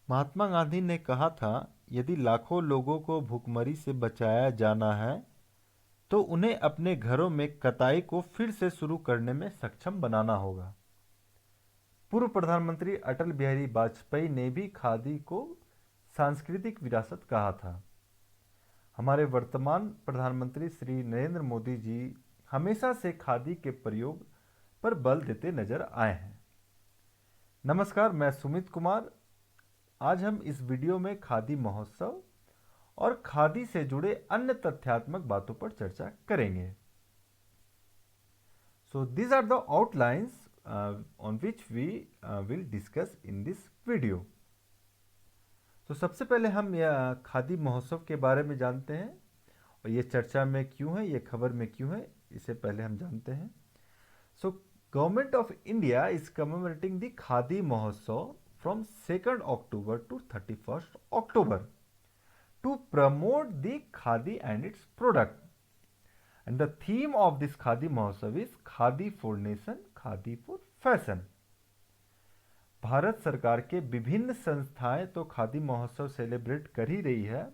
महात्मा गांधी ने कहा था, यदि लाखों लोगों को भूखमरी से बचाया जाना है तो उन्हें अपने घरों में कताई को फिर से शुरू करने में सक्षम बनाना होगा। पूर्व प्रधानमंत्री अटल बिहारी वाजपेयी ने भी खादी को सांस्कृतिक विरासत कहा था। हमारे वर्तमान प्रधानमंत्री श्री नरेंद्र मोदी जी हमेशा से खादी के प्रयोग पर बल देते नजर आए हैं। नमस्कार, मैं सुमित कुमार। आज हम इस वीडियो में खादी महोत्सव और खादी से जुड़े अन्य तथ्यात्मक बातों पर चर्चा करेंगे। So these are the outlines on which we will discuss in this video. तो सबसे पहले हम यह खादी महोत्सव के बारे में जानते हैं और ये चर्चा में क्यों है, ये खबर में क्यों है, इसे पहले हम जानते हैं। So government of India is commemorating the khadi mahotsav from 2nd October to 31st October to promote the khadi and its product. And the theme of this Khadi Mahotsav is Khadi for Nation, Khadi for Fashion. Bharat सरकार के विभिन्न संस्थाएं तो खादी महोत्सव celebrate कर ही रही है।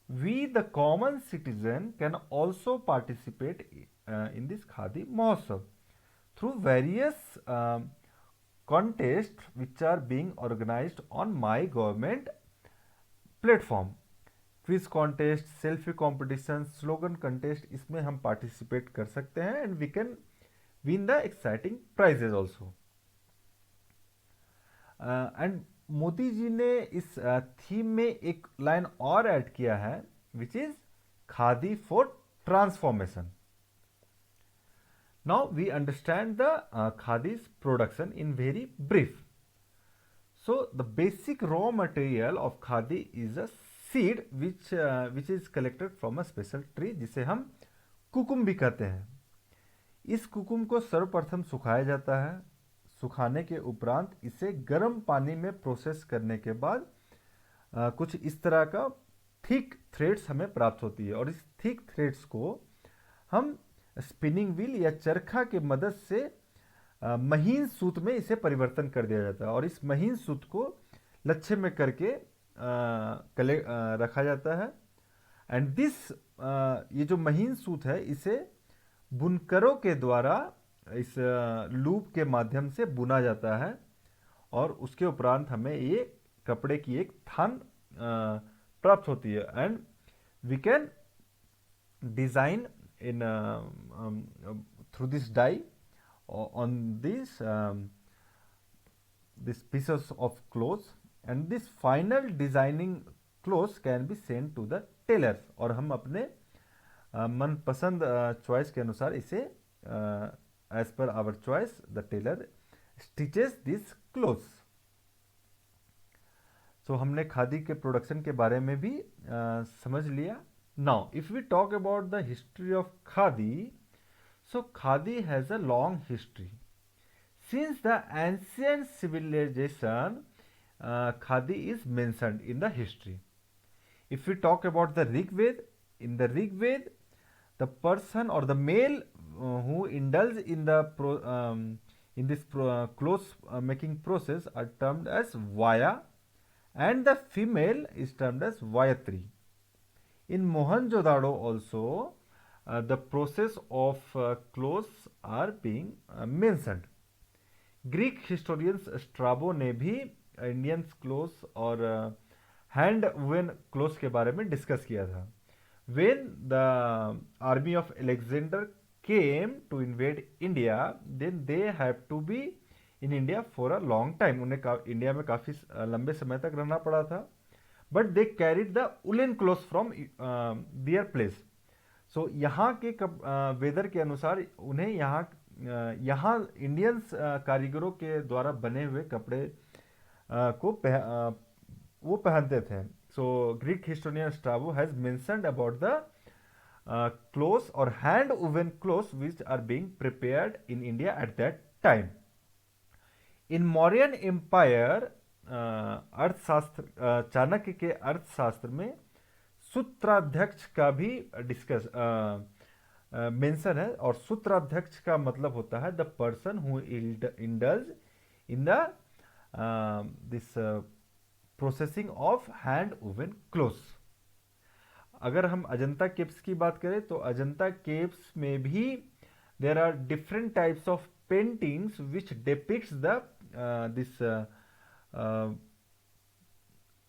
We the common citizen can also participate in this khadi Mahotsav through various contest which are being organized on my government platform. Quiz contest, selfie competition, slogan contest, इसमें हम पार्टिसिपेट कर सकते हैं and we can win the exciting prizes also. And Modi ji ने इस theme में एक line और ऐड किया है which is khadi for transformation. Now we understand the khadi's production in very brief. So the basic raw material of khadi is a seed which is collected from a special tree, जिसे हम कुकुम भी कहते हैं। इस कुकुम को सर्वप्रथम सुखाया जाता है। सुखाने के उपरांत इसे गर्म पानी में प्रोसेस करने के बाद कुछ इस तरह का थिक थ्रेड्स हमें प्राप्त होती है और इस थिक थ्रेड्स को हम स्पिनिंग व्हील या चरखा के मदद से महीन सूत में इसे परिवर्तन कर दिया जाता है और इस महीन सूत को लच्छे में करके रखा जाता है। एंड दिस ये जो महीन सूत है इसे बुनकरों के द्वारा इस लूप के माध्यम से बुना जाता है और उसके उपरांत हमें ये कपड़े की एक थान प्राप्त होती है। And we can design in through this dye on this pieces of clothes and this final designing clothes can be send to the tailors और हम अपने मनपसंद चॉइस के अनुसार इसे as per our choice the tailor stitches this clothes. So हमने खादी के production के बारे में भी समझ लिया। Now if we talk about the history of khadi, so khadi has a long history. Since the ancient civilization khadi is mentioned in the history. If we talk about the Rigved, in the Rigved, the person or the male who indulge in the clothes making process are termed as Vaya, and the female is termed as Vayatri. In Mohenjo-daro also, the process of clothes are being mentioned. Greek historians Strabo ने भी Indian clothes और hand woven clothes के बारे में discuss किया था। When the army of Alexander came to invade India, then they have to be in India for a long time. उन्हें India में काफ़ी लंबे समय तक रहना पड़ा था, but they carried the woollen clothes from their place. So यहाँ के वेदर के अनुसार उन्हें यहाँ इंडियंस कारीगरों के द्वारा बने हुए कपड़े को वो पहनते थे। So Greek historian Strabo has mentioned about the clothes और hand woven clothes which are being prepared in India at that time. In Mauryan empire, Arthashastra Chanakya के अर्थशास्त्र में सूत्राध्यक्ष का भी डिस्कस मेंशन है और सूत्राध्यक्ष का मतलब होता है the person who indulge in the this processing of hand woven clothes. अगर हम अजंता केव्स की बात करें तो अजंता केव्स में भी there are different types of paintings which depicts the this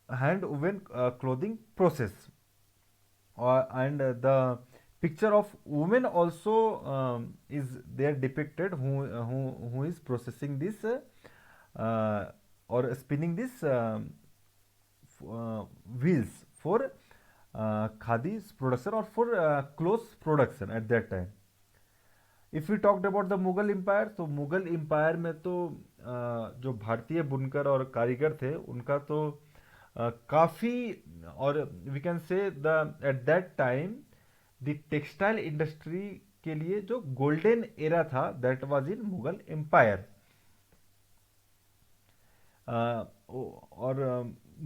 hand woven clothing process, and the picture of women also is there depicted, who is processing this or spinning this wheels for khadi production or for clothes production at that time. If we talked about the Mughal empire, तो Mughal empire में तो जो भारतीय बुनकर और कारीगर थे उनका तो काफ़ी, और we can say the at that time the textile industry के लिए जो गोल्डन एरा था that was in Mughal empire. और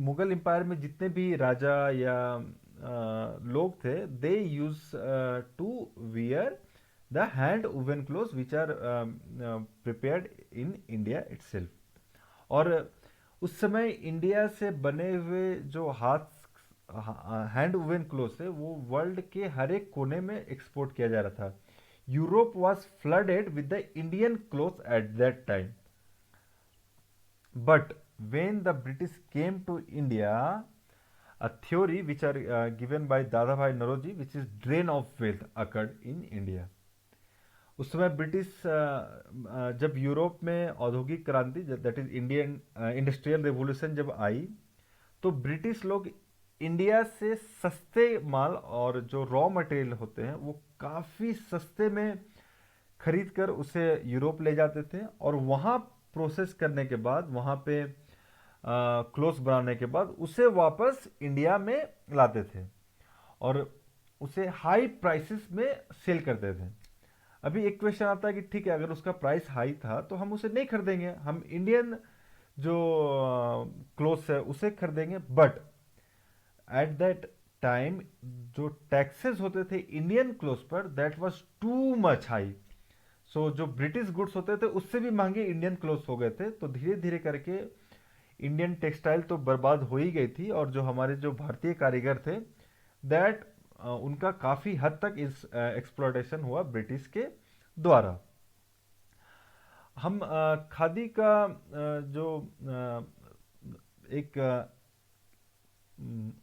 मुगल एम्पायर में जितने भी राजा या लोग थे they use to wear the hand woven clothes which are prepared in India itself। और उस समय इंडिया से बने हुए जो हैंड वुवन क्लोथ्स है वो वर्ल्ड के हर एक कोने में एक्सपोर्ट किया जा रहा था। Europe was flooded with the Indian clothes eight that time, but when the British came to India, a theory which are given by Dadabhai Naoroji, which is drain of wealth occurred in India। उस समय British जब Europe में औद्योगिक क्रांति that is Indian industrial revolution जब आई, तो British लोग India से सस्ते माल और जो रॉ मटेरियल होते हैं वो काफ़ी सस्ते में खरीद कर उसे यूरोप ले जाते थे, और वहाँ प्रोसेस करने के बाद वहाँ पे क्लोथ्स बनाने के बाद उसे वापस इंडिया में लाते थे और उसे हाई प्राइसेस में सेल करते थे। अभी एक क्वेश्चन आता है कि ठीक है, अगर उसका प्राइस हाई था तो हम उसे नहीं खरीदेंगे, हम इंडियन जो क्लोथ्स है उसे खरीदेंगे। बट एट दैट टाइम जो टैक्सेस होते थे इंडियन क्लोथ्स पर that was too much high. So जो ब्रिटिश गुड्स होते थे उससे भी महंगे इंडियन क्लोथ्स हो गए थे। तो धीरे धीरे करके इंडियन टेक्सटाइल तो बर्बाद हो ही गई थी, और जो हमारे जो भारतीय कारीगर थे दैट उनका काफ़ी हद तक इस एक्सप्लॉयटेशन हुआ ब्रिटिश के द्वारा। हम खादी का जो एक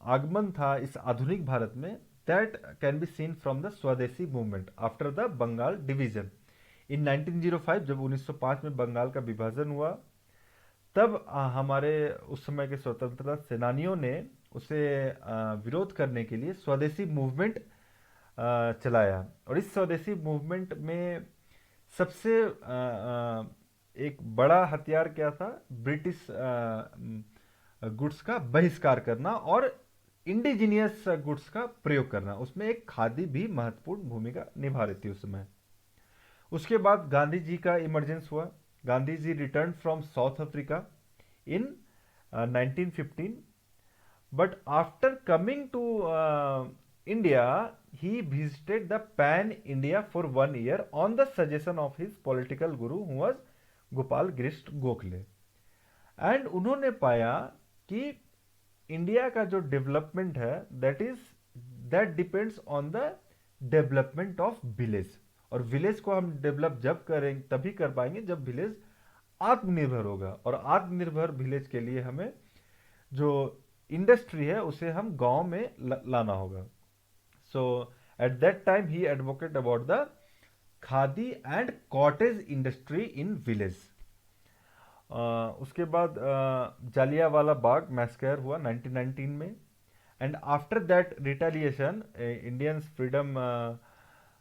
आगमन था इस आधुनिक भारत में, that can be seen from the Swadeshi movement after the Bengal division in 1905। जब 1905 में बंगाल का विभाजन हुआ तब हमारे उस समय के स्वतंत्रता सेनानियों ने उसे विरोध करने के लिए स्वदेशी मूवमेंट चलाया। और इस स्वदेशी मूवमेंट में सबसे एक बड़ा हथियार क्या था, ब्रिटिश गुड्स का बहिष्कार करना और इंडिजीनियस गुड्स का प्रयोग करना। उसमें एक खादी भी महत्वपूर्ण भूमिका निभा रही थी उस समय। उसके बाद गांधी जी का इमरजेंस हुआ। Gandhi ji return from South Africa in 1915, but after coming to India he visited the pan India for 1 year on the suggestion of his political guru who was Gopal Krishna Gokhale. And उन्होंने पाया कि इंडिया का जो डेवलपमेंट है that depends on the development of village, और village को हम develop जब करेंगे तभी कर पाएंगे जब विलेज आत्मनिर्भर होगा, और आत्मनिर्भर विलेज के लिए हमें जो इंडस्ट्री है उसे हम गांव में लाना होगा। So at that time he advocate about the khadi and cottage industry in village. उसके बाद जालियावाला बाग मैस्कर हुआ 1919 में, and after that retaliation Indians freedom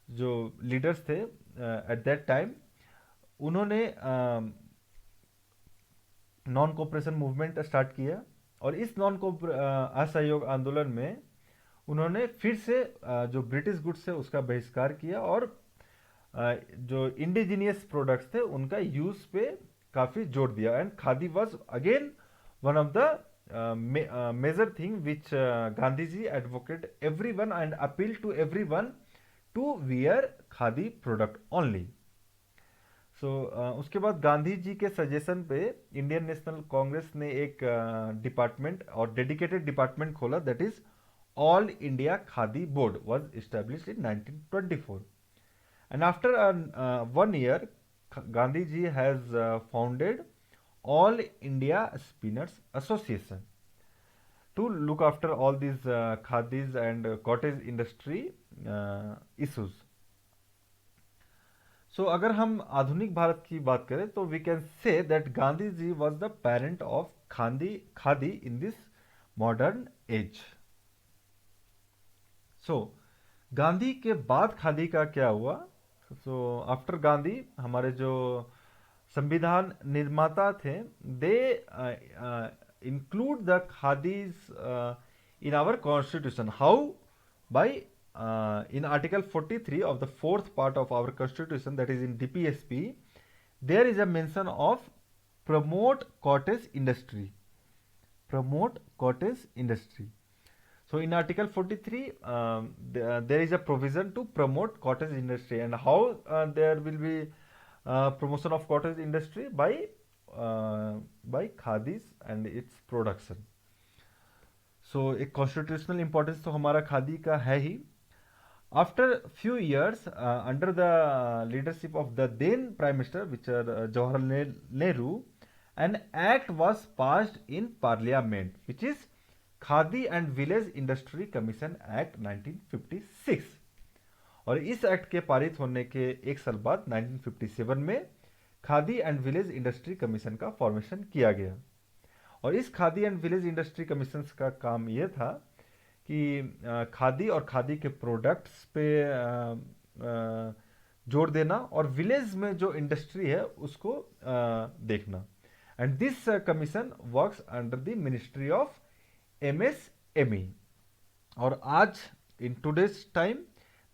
जो लीडर्स थे एट दैट टाइम उन्होंने नॉन कोऑपरेशन मूवमेंट स्टार्ट किया, और इस असहयोग आंदोलन में उन्होंने फिर से जो ब्रिटिश गुड्स है उसका बहिष्कार किया, और जो इंडिजीनियस प्रोडक्ट्स थे उनका यूज पे काफ़ी जोर दिया। And khadi was again one of the major thing which Gandhi ji advocate every one and appeal to every one to wear khadi product only. उसके बाद गांधी जी के सजेशन पे इंडियन नेशनल कांग्रेस ने एक डिपार्टमेंट और डेडिकेटेड डिपार्टमेंट खोला, that is all India khadi board was established in 1924. And after 1 year, Gandhi ji has founded All India Spinners Association to look after all these khadis and cottage industry issues. अगर हम आधुनिक भारत की बात करें तो we can say that Gandhi ji was the parent of khadi in this modern age. So Gandhi के बाद खादी का क्या हुआ? आफ्टर गांधी हमारे जो संविधान निर्माता थे, they include the khadis in our constitution. How? By in Article 43 of the fourth part of our constitution, that is in DPSP, there is a mention of promote cottage industry. Promote cottage industry. So in Article 43, there is a provision to promote cottage industry. And how there will be promotion of cottage industry? By khadis and its production. So एक constitutional importance तो हमारा खादी का है ही. After few years, under the leadership of the then Prime Minister, which are Jawaharlal Nehru, an act was passed in Parliament, which is Khadi and Village Industry Commission Act 1956. और इस act के पारित होने के एक साल बाद 1957 में khadi and village industry commission का फॉर्मेशन किया गया. और इस khadi and village industry commission का काम यह था कि खादी और खादी के प्रोडक्ट्स पे जोर देना और विलेज में जो इंडस्ट्री है उसको देखना. And this commission works under the ministry of MSME. और आज in today's time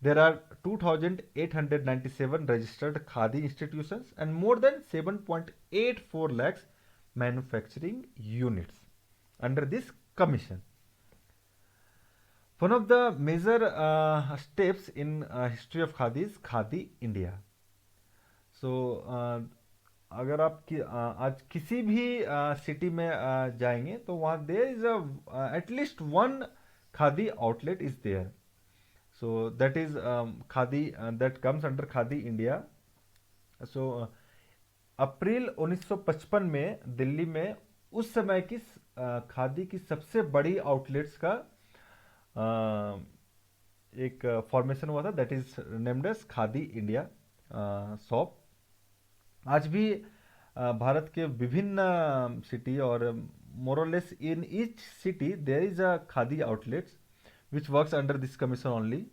there are 2897 registered khadi institutions and more than 7.84 lakhs manufacturing units under this commission. One of the major steps in history of Khadi is Khadi India. So अगर आप आज किसी भी city में जाएंगे तो वहाँ there is a at least one Khadi outlet is there. So that is Khadi that comes under Khadi India. So अप्रैल 1955 में दिल्ली में उस समय की खादी की सबसे बड़ी आउटलेट्स का एक फॉर्मेशन हुआ था, that is named as khadi India shop. आज भी भारत के विभिन्न सिटी और मोरलेस in each city there is a khadi outlets which works under this commission only.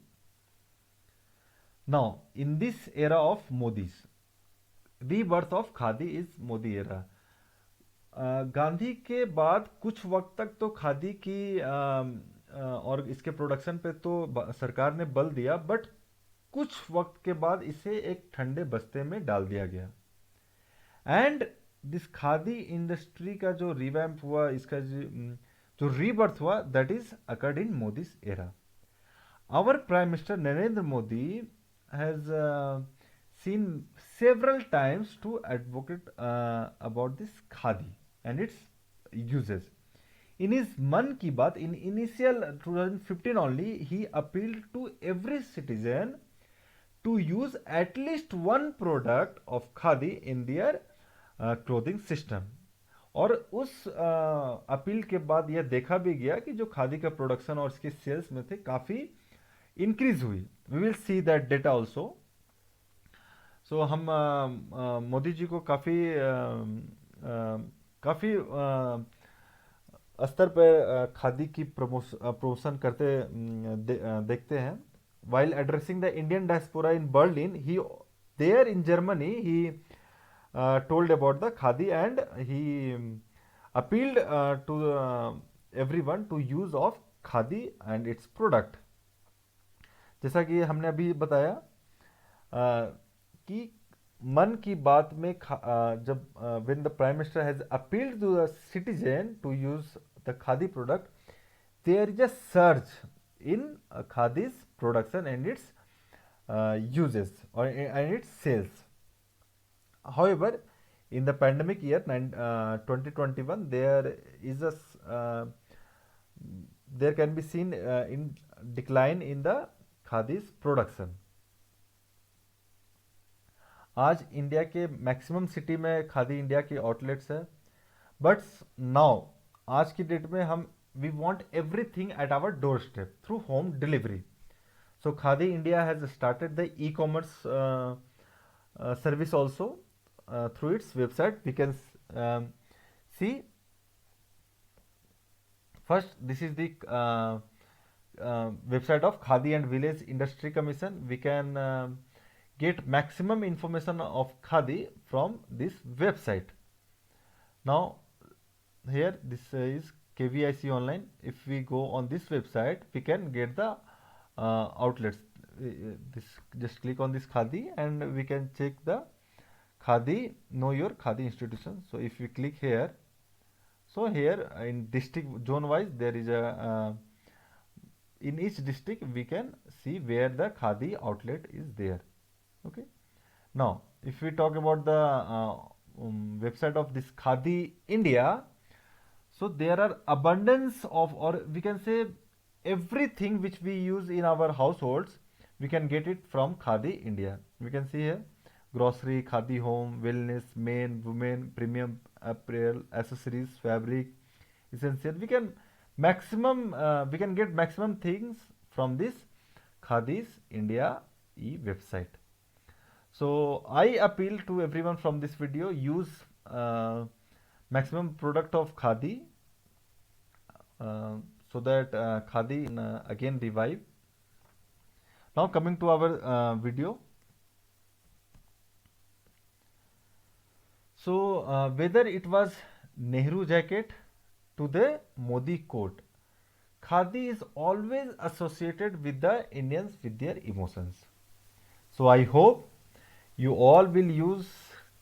Now in this era of Modi's, rebirth of khadi is Modi era. Gandhi के बाद कुछ वक्त तक तो खादी की और इसके प्रोडक्शन पे तो सरकार ने बल दिया, बट कुछ वक्त के बाद इसे एक ठंडे बस्ते में डाल दिया गया. एंड दिस खादी इंडस्ट्री का जो रिवैम्प हुआ, इसका जो रीबर्थ हुआ, that is occurred in Modi's era. Our prime minister Narendra Modi has seen several times to advocate about this khadi and its uses. In his Man Ki Baat in initial 2015 only, he appealed to every citizen to use at least one product of khadi in their clothing system. और उस appeal के बाद यह देखा भी गया कि जो खादी का प्रोडक्शन और इसके सेल्स में थे काफ़ी इंक्रीज हुई. We will see that data also. So हम मोदी जी को काफ़ी स्तर पर खादी की प्रमोशन करते देखते हैं. While addressing the Indian diaspora in Berlin, he there in Germany, he told about the khadi and he appealed to everyone to use of khadi and its product. जैसा कि हमने अभी बताया कि मन की बात में जब when the prime minister has appealed to the citizen to use the khadi product, there is a surge in khadi's production and its uses and its sales. However, in the pandemic year 2021, there can be seen in decline in the khadi's production. आज India के maximum city में Khadi India के outlets है, but now आज की डेट में हम we want everything at our doorstep through home delivery. So Khadi India has started the e-commerce service also through its website. We can see first, this is the website of Khadi and Village Industry Commission. We can get maximum information of Khadi from this website. Now here this is KVIC online. If we go on this website, we can get the outlets. This just click on this Khadi and we can check the Khadi, know your Khadi institution. So if we click here, so here in district zone wise there is a in each district we can see where the Khadi outlet is there. Okay. Now if we talk about the website of this Khadi India, so there are abundance of, or we can say, everything which we use in our households, we can get it from Khadi India. We can see here grocery, Khadi home, wellness, men, women, premium apparel, accessories, fabric, essential. We can get maximum things from this Khadi's India website. So I appeal to everyone from this video, use maximum product of Khadi so that Khadi again revive. Now coming to our video. So whether it was Nehru jacket to the Modi coat, Khadi is always associated with the Indians with their emotions. So I hope you all will use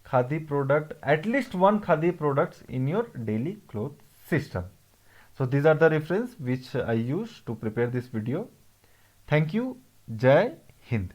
Khadi product, at least one Khadi products in your daily cloth system. So these are the reference which I use to prepare this video. Thank you. Jai Hind.